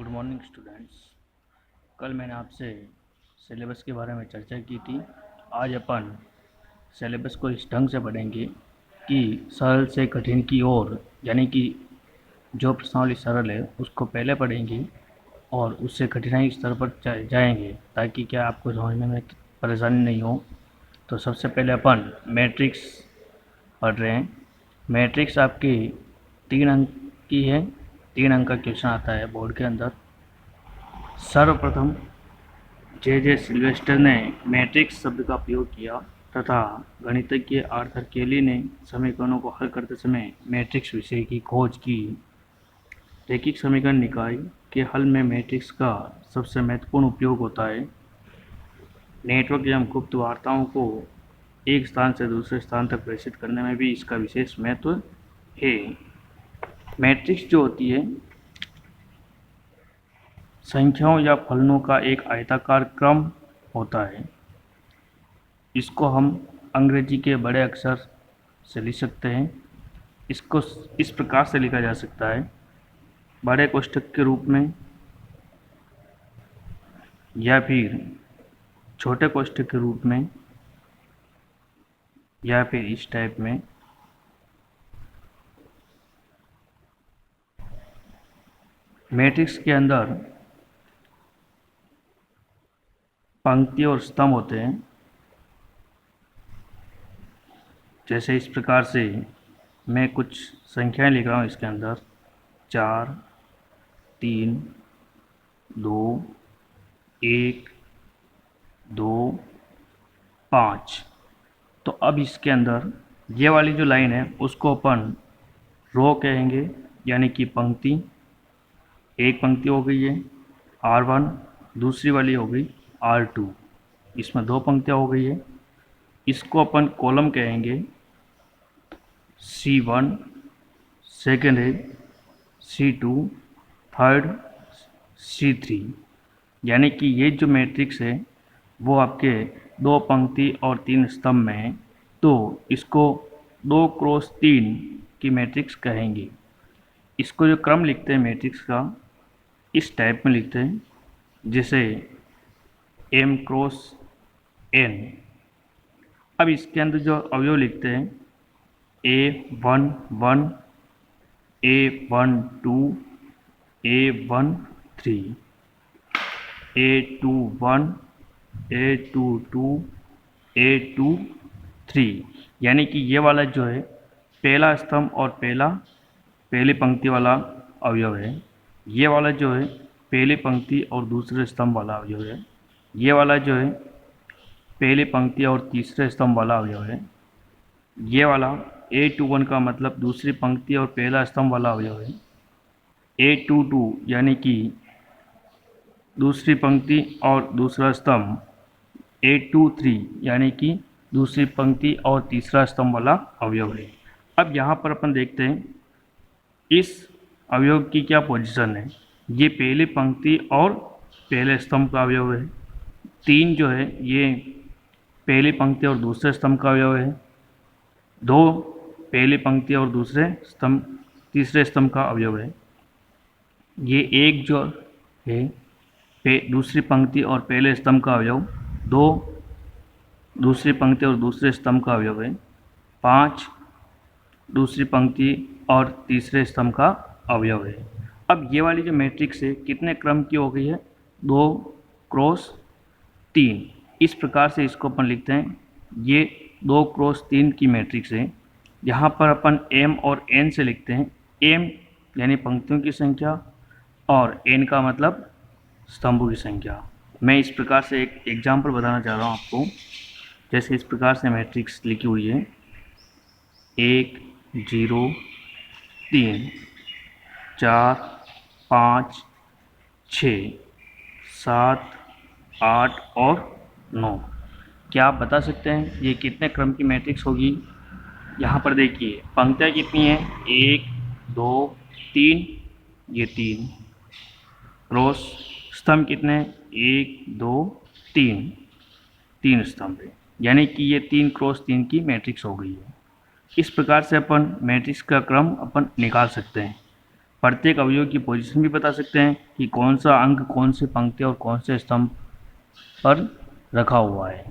Good morning students. कल मैंने आपसे सिलेबस के बारे में चर्चा की थी। आज अपन सिलेबस को इस ढंग से पढ़ेंगे कि सरल से कठिन की ओर, यानी कि जो प्रश्नावली सरल है उसको पहले पढ़ेंगे और उससे कठिनाई स्तर पर जाएंगे, ताकि क्या आपको समझने में परेशानी नहीं हो। तो सबसे पहले अपन मैट्रिक्स पढ़ रहे हैं। मैट्रिक्स आपकी 3 अंक की है। 3 अंक का क्वेश्चन आता है बोर्ड के अंदर। सर्वप्रथम जे सिल्वेस्टर ने मैट्रिक्स शब्द का प्रयोग किया तथा गणितज्ञ आर्थर केली ने समीकरणों को हल करते समय मैट्रिक्स विषय की खोज की। रैखिक समीकरण निकाय के हल में मैट्रिक्स का सबसे महत्वपूर्ण उपयोग होता है। नेटवर्क एवं गुप्त वार्ताओं को एक स्थान से दूसरे स्थान तक प्रेषित करने में भी इसका विशेष महत्व है। मैट्रिक्स जो होती है संख्याओं या फलनों का एक आयताकार क्रम होता है। इसको हम अंग्रेजी के बड़े अक्षर से लिख सकते हैं। इसको इस प्रकार से लिखा जा सकता है, बड़े कोष्ठक के रूप में या फिर छोटे कोष्ठक के रूप में या फिर इस टाइप में। मैट्रिक्स के अंदर पंक्ति और स्तंभ होते हैं। जैसे इस प्रकार से मैं कुछ संख्याएं लिख रहा हूँ इसके अंदर 4, 3, 2, 1, 2, 5। तो अब इसके अंदर ये वाली जो लाइन है उसको अपन रो कहेंगे, यानी कि पंक्ति। एक पंक्ति हो गई है R1, दूसरी वाली हो गई R2। इसमें 2 पंक्तियाँ हो गई है। इसको अपन कॉलम कहेंगे। C1 सेकेंड है, C2 थर्ड, C3। यानी कि ये जो मैट्रिक्स है वो आपके 2 पंक्ति और 3 स्तंभ में है, तो इसको 2 क्रॉस 3 की मैट्रिक्स कहेंगे। इसको जो क्रम लिखते हैं मैट्रिक्स का, इस टाइप में लिखते हैं, जैसे M क्रॉस N। अब इसके अंदर जो अवयव लिखते हैं A11, A12, A13, A21, A22, A23। यानी कि ये वाला जो है पहला स्तंभ और पहली पंक्ति वाला अवयव है। ये वाला जो है पहली पंक्ति और दूसरे स्तंभ वाला अवयव है। ये वाला जो है पहली पंक्ति और तीसरे स्तंभ वाला अवयव है। ये वाला A21 का मतलब दूसरी पंक्ति और पहला स्तंभ वाला अवयव है। A22 यानी कि दूसरी पंक्ति और दूसरा स्तंभ। A23 यानी कि दूसरी पंक्ति और तीसरा स्तंभ वाला अवयव है। अब यहाँ पर अपन देखते हैं इस अवयव की क्या पोजीशन है। ये पहली पंक्ति और पहले स्तंभ का अवयव है। 3 जो है ये पहली पंक्ति और दूसरे स्तंभ का अवयव है। 2 पहली पंक्ति और तीसरे स्तंभ का अवयव है। ये 1 जो है दूसरी पंक्ति और पहले स्तंभ का अवयव। 2 दूसरी पंक्ति और दूसरे स्तंभ का अवयव है। 5 दूसरी पंक्ति और तीसरे स्तंभ का अवयव है। अब ये वाली जो मैट्रिक्स है कितने क्रम की हो गई है? 2 क्रॉस 3। इस प्रकार से इसको अपन लिखते हैं। ये 2 क्रॉस 3 की मैट्रिक्स है। यहाँ पर अपन M और N से लिखते हैं। M यानी पंक्तियों की संख्या और N का मतलब स्तंभों की संख्या। मैं इस प्रकार से एक एग्जाम्पल बताना चाह रहा हूँ आपको। जैसे इस प्रकार से मैट्रिक्स लिखी हुई है 1, 0, 3, 4, 5, 6, 7, 8 और 9। क्या आप बता सकते हैं ये कितने क्रम की मैट्रिक्स होगी? यहाँ पर देखिए पंक्तियाँ कितनी हैं? 1, 2, 3। ये 3 क्रॉस स्तंभ कितने? 1, 2, 3 स्तंभ है। यानी कि ये 3 क्रॉस 3 की मैट्रिक्स हो गई है। इस प्रकार से अपन मैट्रिक्स का क्रम अपन निकाल सकते हैं। प्रत्येक अवयव की पोजीशन भी बता सकते हैं कि कौन सा अंक कौन से पंक्ति और कौन से स्तंभ पर रखा हुआ है।